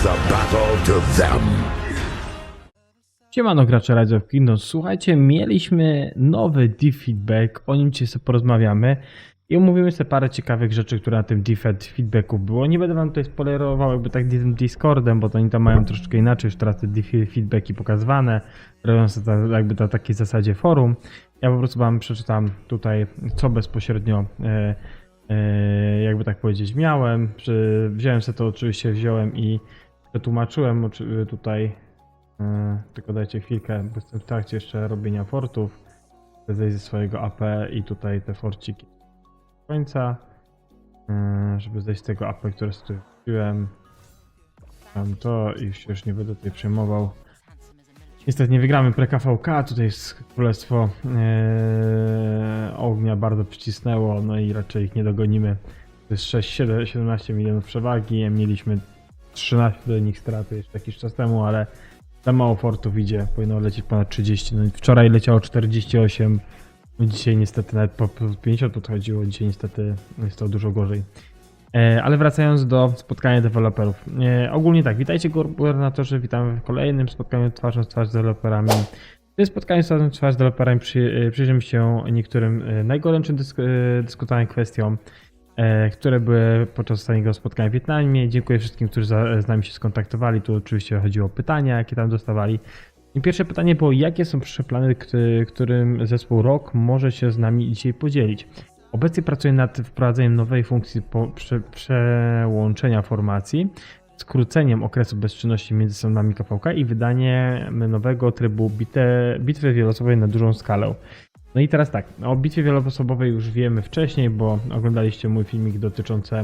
the battle to them. Siemano gracze Rise of Kingdoms. Słuchajcie, mieliśmy nowy feedback, o nim dzisiaj sobie porozmawiamy i omówimy sobie parę ciekawych rzeczy, które na tym feedbacku było. Nie będę wam tutaj spoilerował jakby tak tym Discordem, bo to oni tam mają troszeczkę inaczej już teraz te feedbacki pokazywane, robią sobie jakby na takiej zasadzie forum. Ja po prostu wam przeczytam tutaj, co bezpośrednio jakby tak powiedzieć miałem. Wziąłem sobie to, oczywiście wziąłem i przetłumaczyłem tutaj. Tylko dajcie chwilkę, bo jestem w trakcie jeszcze robienia fortów. Chcę zejść ze swojego AP i tutaj te forciki do końca. Żeby zejść z tego AP, które sobie wziąłem. Mam to i już nie będę tutaj przejmował. Niestety nie wygramy pre-KVK, tutaj jest Królestwo Ognia bardzo przycisnęło, no i raczej ich nie dogonimy. To jest 17 milionów przewagi, mieliśmy 13 do nich straty jeszcze jakiś czas temu, ale za mało fortów idzie, powinno lecieć ponad 30, no wczoraj leciało 48, no dzisiaj niestety nawet po 50 podchodziło, dzisiaj niestety jest to dużo gorzej. Ale wracając do spotkania deweloperów. Ogólnie tak, witajcie gubernatorzy, witamy w kolejnym spotkaniu twarzą w twarz z deweloperami. W tym spotkaniu twarzą w twarz z deweloperami przyjrzymy się niektórym najgorętszym dyskutowanym kwestiom, które były podczas ostatniego spotkania w Wietnamie. Dziękuję wszystkim, którzy z nami się skontaktowali. Tu oczywiście chodziło o pytania, jakie tam dostawali. I pierwsze pytanie było, jakie są przyszłe plany, którym zespół ROG może się z nami dzisiaj podzielić. Obecnie pracuję nad wprowadzeniem nowej funkcji przełączenia formacji, skróceniem okresu bezczynności między stronami KVK i wydaniem nowego trybu bitwy wieloosobowej na dużą skalę. No i teraz tak, o bitwie wieloosobowej już wiemy wcześniej, bo oglądaliście mój filmik dotyczący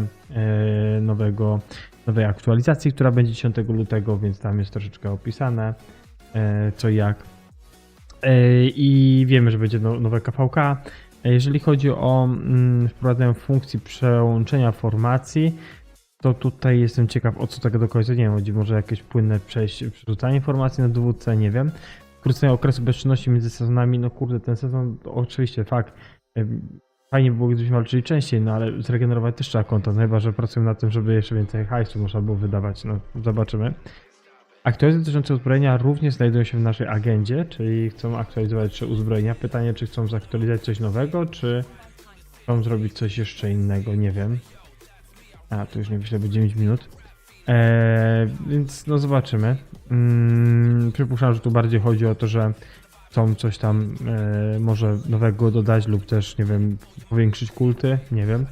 nowej aktualizacji, która będzie 10 lutego, więc tam jest troszeczkę opisane co i jak. I wiemy, że będzie nowe KVK. Jeżeli chodzi o wprowadzenie funkcji przełączenia formacji, to tutaj jestem ciekaw, o co tak do końca, nie wiem, chodzi może jakieś płynne przerzucanie informacji na dowódcę, nie wiem. Skrócenie okresu bezczynności między sezonami, no kurde, ten sezon oczywiście fakt, fajnie by było, gdybyśmy walczyli częściej, no ale zregenerować też trzeba konto, no chyba że pracują na tym, żeby jeszcze więcej hajsu można było wydawać, no zobaczymy. Aktualizacje dotyczące uzbrojenia również znajdują się w naszej agendzie, czyli chcą aktualizować jeszcze uzbrojenia. Pytanie, czy chcą zaktualizować coś nowego, czy chcą zrobić coś jeszcze innego, nie wiem. A, tu już nie wyślę, bo 9 minut. Więc no zobaczymy. Przypuszczam, że tu bardziej chodzi o to, że chcą coś tam może nowego dodać lub też, nie wiem, powiększyć kulty, nie wiem.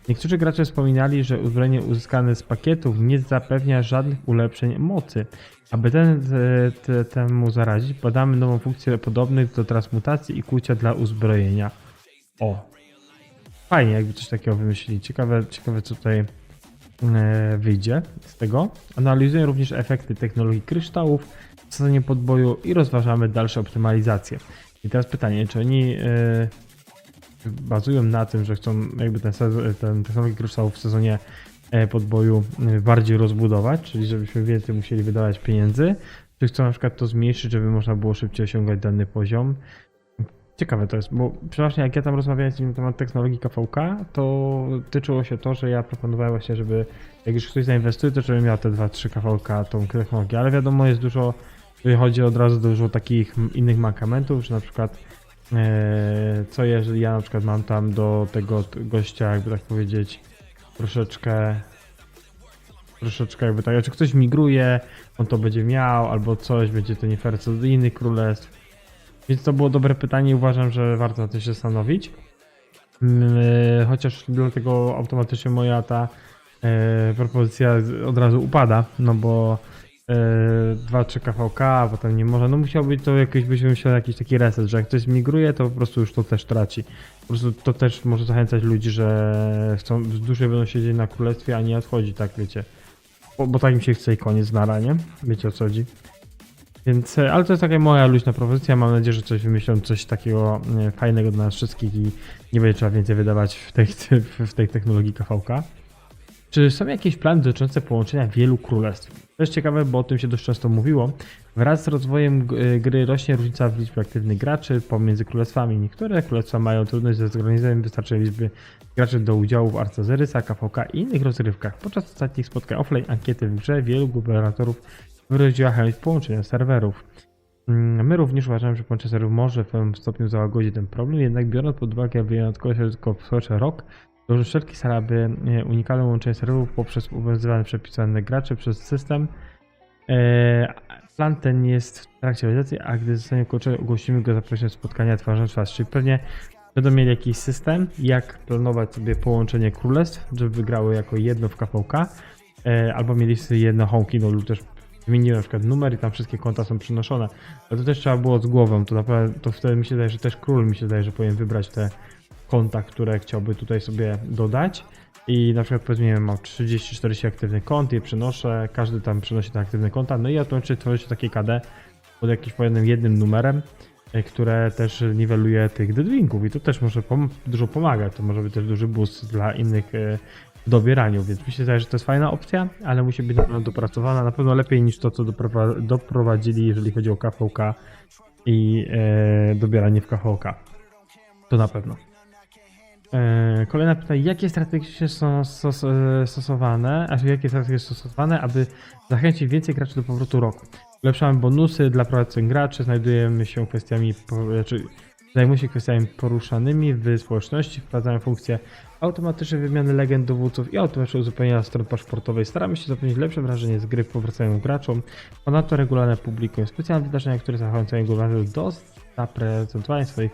Niektórzy gracze wspominali, że uzbrojenie uzyskane z pakietów nie zapewnia żadnych ulepszeń mocy. Aby temu zaradzić, podamy nową funkcję podobnych do transmutacji i kłucia dla uzbrojenia. O! Fajnie, jakby coś takiego wymyślili. Ciekawe co tutaj wyjdzie z tego. Analizujemy również efekty technologii kryształów w sezonie podboju i rozważamy dalsze optymalizacje. I teraz pytanie, czy oni bazują na tym, że chcą jakby ten technologię kryształów w sezonie podboju bardziej rozbudować, czyli żebyśmy więcej musieli wydawać pieniędzy, czy chcą na przykład to zmniejszyć, żeby można było szybciej osiągać dany poziom. Ciekawe to jest, bo przeważnie jak ja tam rozmawiałem z nim na temat technologii KVK, to tyczyło się to, że ja proponowałem właśnie, żeby jak już ktoś zainwestuje, to żeby miał te 2-3 KVK tą technologię, ale wiadomo jest dużo, chodzi od razu dużo takich innych mankamentów, że na przykład co jeżeli ja na przykład mam tam do tego gościa, jakby tak powiedzieć, troszeczkę jakby tak, czy ktoś migruje, on to będzie miał, albo coś, będzie to nie fair co do innych królestw. Więc to było dobre pytanie i uważam, że warto na tym się zastanowić. Chociaż dlatego automatycznie moja ta propozycja od razu upada, no bo 2-3 KVK, potem nie może, no musiał być to jakiś, byśmy myśleli jakiś taki reset, że jak ktoś migruje, to po prostu już to też traci. Po prostu to też może zachęcać ludzi, że chcą, dłużej będą siedzieć na królestwie, a nie odchodzi, tak wiecie. Bo tak im się chce i koniec nara, nie? Wiecie o co chodzi. Więc, ale to jest taka moja luźna propozycja, mam nadzieję, że coś wymyślą, coś takiego fajnego dla nas wszystkich i nie będzie trzeba więcej wydawać w tej technologii KVK. Czy są jakieś plany dotyczące połączenia wielu królestw? To jest ciekawe, bo o tym się dość często mówiło. Wraz z rozwojem gry rośnie różnica w liczbie aktywnych graczy pomiędzy królestwami. Niektóre królestwa mają trudność ze zorganizowaniem wystarczającej liczby graczy do udziału w Arce Ozyrysa, KVK i innych rozgrywkach. Podczas ostatnich spotkań offline ankiety w grze wielu gubernatorów wyraziła chęć połączenia serwerów. My również uważamy, że połączenie serwerów może w pewnym stopniu załagodzić ten problem, jednak biorąc pod uwagę wyjątkowe środowisko społeczne ROK, to wszelkie stara, aby unikalne łączenie serwerów poprzez obowiązywane przepisane graczy przez system. Plan ten jest w trakcie realizacji, a gdy zostanie ukończony, ogłosimy go zaproszeniem spotkania twarzą w twarz. Czyli pewnie będą mieli jakiś system, jak planować sobie połączenie królestw, żeby wygrały jako jedno w KVK, albo mieli sobie jedno home kingdom lub też zmieniłem na przykład numer i tam wszystkie konta są przenoszone. Ale to też trzeba było z głową, to naprawdę, to wtedy mi się zdaje, że też król mi się zdaje, że powinien wybrać te konta, które chciałby tutaj sobie dodać. I na przykład powiedzmy, nie wiem, mam 30-40 aktywnych kont i przenoszę, każdy tam przenosi te aktywne konta, no i automatycznie tworzy się takie KD pod jakimś jednym numerem, które też niweluje tych deadwinków i to też może dużo pomagać, to może być też duży boost dla innych w dobieraniu, więc mi się zdaje, że to jest fajna opcja, ale musi być na pewno dopracowana, na pewno lepiej niż to, co doprowadzili, jeżeli chodzi o KVK i dobieranie w KVK. To na pewno. Kolejne pytanie, jakie strategie są stosowane, aby zachęcić więcej graczy do powrotu roku? Ulepszamy bonusy dla prowadzących graczy, zajmujemy się kwestiami poruszanymi w społeczności, wprowadzamy funkcję automatycznej wymiany legend dowódców i automatycznego uzupełnienia strony paszportowej. Staramy się zapewnić lepsze wrażenie z gry powracającym graczom. Ponadto regularnie publikujemy specjalne wydarzenia, które zachęcają graczy do zaprezentowania swoich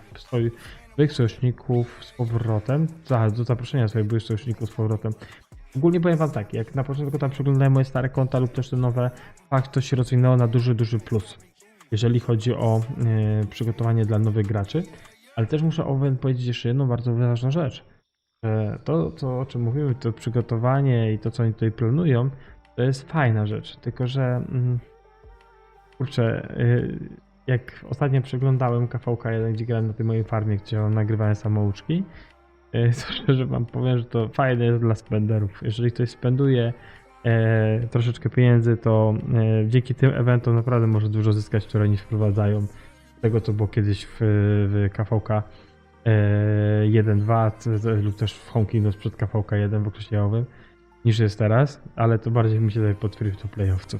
sojuszników z powrotem, do zaproszenia swoich byłych sojuszników z powrotem. Ogólnie powiem wam tak, jak na początku tam przeglądałem moje stare konta lub też te nowe, fakt to się rozwinęło na duży plus, jeżeli chodzi o przygotowanie dla nowych graczy, ale też muszę powiedzieć jeszcze jedną bardzo ważną rzecz. To o czym mówimy, to przygotowanie i to co oni tutaj planują, to jest fajna rzecz, tylko że kurczę, jak ostatnio przeglądałem KVK1, gdzie grałem na tej mojej farmie, gdzie nagrywałem samouczki, to szczerze wam powiem, że to fajne jest dla spenderów. Jeżeli ktoś spenduje troszeczkę pieniędzy, to dzięki tym eventom naprawdę może dużo zyskać, które oni wprowadzają. Z tego co było kiedyś w KVK 1.2 lub też w Home Kingdom sprzed KVK 1 w okresie jałowym, niż jest teraz, ale to bardziej mi się daje pod free-to-playowców.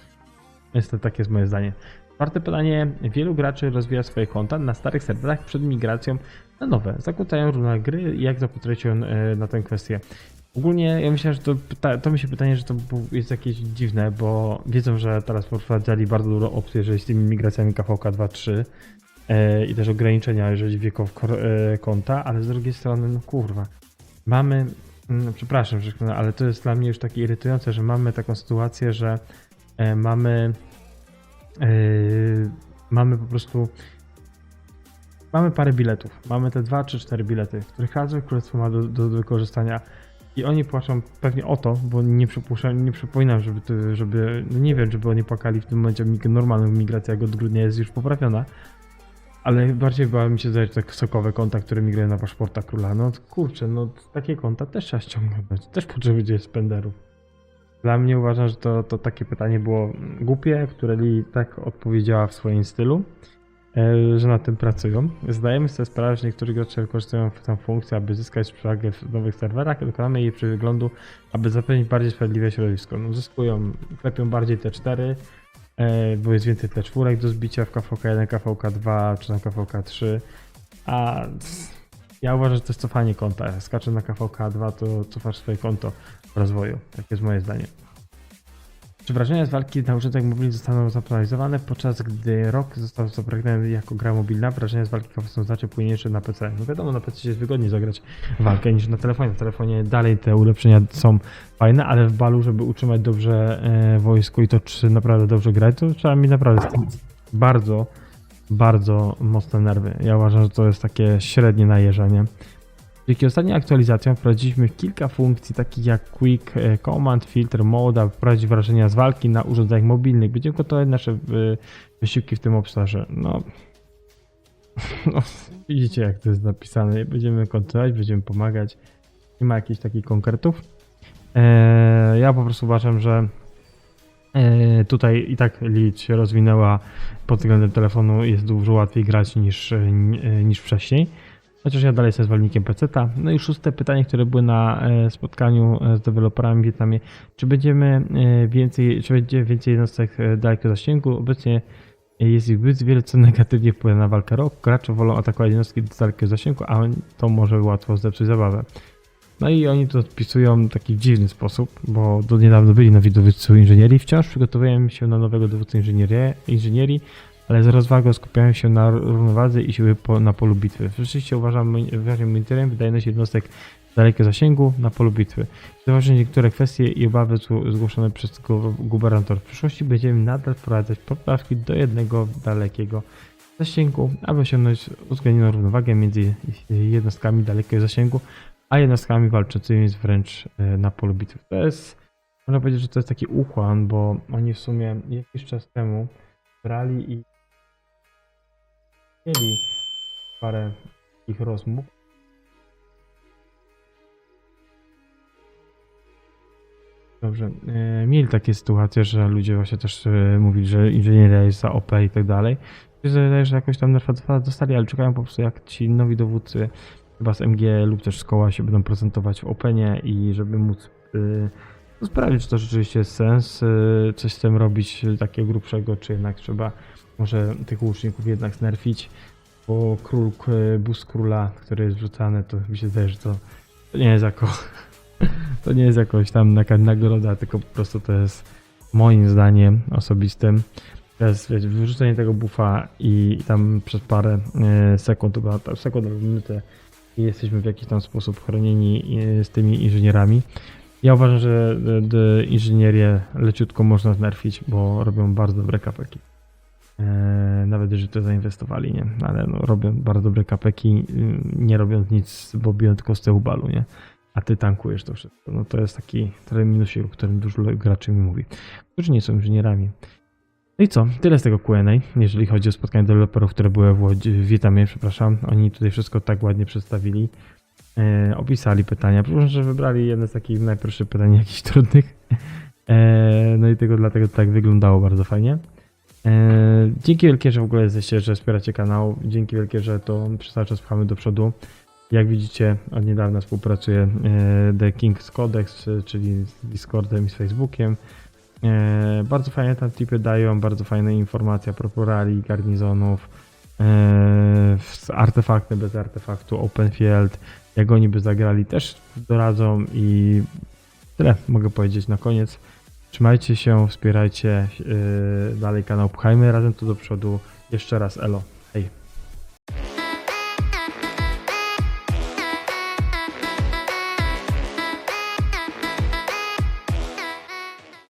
Niestety takie jest moje zdanie. Czwarte pytanie. Wielu graczy rozwija swoje konta na starych serwerach przed migracją na nowe. Zakłócają różne gry. Jak zapatrujecie na tę kwestię? Ogólnie ja myślę, że to mi się pytanie, że to jest jakieś dziwne, bo wiedzą, że teraz wprowadzali bardzo dużo opcji, jeżeli z tymi migracjami KVK 2.3 i też ograniczenia, jeżeli wieków konta, ale z drugiej strony, no kurwa, mamy, przepraszam, ale to jest dla mnie już takie irytujące, że mamy taką sytuację, że mamy po prostu parę biletów, mamy te 2 czy 4 bilety, których każde królestwo ma do wykorzystania i oni płaczą pewnie o to, bo nie przypominam, żeby no nie wiem, żeby oni płakali w tym momencie normalną migracja, jak od grudnia jest już poprawiona, ale bardziej bała mi się zdać te sokowe konta, które migrują na paszporta króla. No kurczę, no takie konta też trzeba ściągnąć, też potrzebuje spenderów. Dla mnie uważam, że to takie pytanie było głupie, które Lee tak odpowiedziała w swoim stylu, że nad tym pracują. Zdajemy sobie sprawę, że niektórzy gracze wykorzystują tę funkcję, aby zyskać przewagę w nowych serwerach. Dokonamy jej przy wyglądu, aby zapewnić bardziej sprawiedliwe środowisko. No, klepią bardziej T4, bo jest więcej T4 do zbicia w KVK1, KVK2 czy na KVK3, a ja uważam, że to jest cofanie konta. Skaczę na KVK2, to cofasz swoje konto w rozwoju. Takie jest moje zdanie. Czy wrażenia z walki na urządzeniach mobilnych zostaną zapenalizowane, podczas gdy ROK został zaprojektowany jako gra mobilna? Wrażenia z walki są znacznie płynniejsze na PC. No wiadomo, na PC jest wygodniej zagrać walkę niż na telefonie. Na telefonie dalej te ulepszenia są fajne, ale w balu, żeby utrzymać dobrze wojsko i to czy naprawdę dobrze grać, to trzeba mieć naprawdę bardzo mocne nerwy. Ja uważam, że to jest takie średnie najeżenie. Dzięki ostatnim aktualizacjom wprowadziliśmy kilka funkcji takich jak Quick Command, Filter Mode, aby wprowadzić wrażenia z walki na urządzeniach mobilnych. Będziemy kontynuować nasze wysiłki w tym obszarze. No, widzicie jak to jest napisane. Będziemy kontynuować, będziemy pomagać. Nie ma jakichś takich konkretów. Ja po prostu uważam, że Tutaj i tak Lilith się rozwinęła pod względem telefonu, jest dużo łatwiej grać niż wcześniej. Chociaż ja dalej jestem zwolennikiem PC-ta. No i szóste pytanie, które było na spotkaniu z deweloperami w Wietnamie. Czy będzie więcej jednostek dalekiego zasięgu? Obecnie jest ich zbyt wiele, co negatywnie wpływa na walkę rok. Gracze wolą atakować jednostki z dalekiego zasięgu, a to może łatwo zepsuć zabawę. No i oni to odpisują w taki dziwny sposób, bo do niedawno byli nowi dowódcy inżynierii. Wciąż przygotowują się na nowego dowódcę inżynierii, ale z rozwagą skupiają się na równowadze i siły na polu bitwy. Rzeczywiście uważam wyraźnie monitoring wydajność jednostek dalekiego zasięgu na polu bitwy. Zauważyłem niektóre kwestie i obawy zgłoszone przez gubernator. W przyszłości będziemy nadal wprowadzać poprawki do jednego dalekiego zasięgu, aby osiągnąć uwzględnioną równowagę między jednostkami dalekiego zasięgu a jednostkami walczącymi wręcz na polu bitwy. To jest, można powiedzieć, że to jest taki ukłon, bo oni w sumie jakiś czas temu brali i mieli parę ich rozmów. Dobrze, mieli takie sytuacje, że ludzie właśnie też mówili, że inżynieria jest za OP i tak dalej. Wydaje, że jakoś tam nerfa dostali, ale czekają po prostu jak ci nowi dowódcy chyba z MG lub też z koła się będą prezentować w Openie i żeby móc sprawdzić, czy to rzeczywiście jest sens coś z tym robić takiego grubszego, czy jednak trzeba może tych łuczników jednak znerfić, bo boost króla, który jest wrzucany, to mi się wydaje, że to nie jest jako to nie jest jakoś tam nagroda, tylko po prostu to jest moim zdaniem osobistym. To jest wyrzucenie tego buffa i tam przez parę sekund, chyba sekund albo minutę i jesteśmy w jakiś tam sposób chronieni z tymi inżynierami. Ja uważam, że inżynierię leciutko można znerfić, bo robią bardzo dobre kapeki. Nawet jeżeli to zainwestowali, nie? Ale no, robią bardzo dobre kapeki, nie robiąc nic, bo biją tylko z tyłu balu, nie? A ty tankujesz to wszystko. No to jest taki trochę minusik, o którym dużo graczy mi mówi, którzy nie są inżynierami. No i co? Tyle z tego Q&A, jeżeli chodzi o spotkanie deweloperów, które były w Wietnamie, przepraszam. Oni tutaj wszystko tak ładnie przedstawili, opisali pytania. Proszę, że wybrali jedne z takich najprostszych pytań, jakichś trudnych. No i dlatego to tak wyglądało bardzo fajnie. Dzięki wielkie, że w ogóle jesteście, że wspieracie kanał. Dzięki wielkie, że to cały czas pchamy do przodu. Jak widzicie, od niedawna współpracuję The King's Codex, czyli z Discordem i z Facebookiem. Bardzo fajne tam tipy dają, bardzo fajne informacje propos rali, garnizonów, artefakty, bez artefaktu, open field, jak oni by zagrali też doradzą i tyle mogę powiedzieć na koniec. Trzymajcie się, wspierajcie dalej kanał, pchajmy razem tu do przodu. Jeszcze raz elo, hej.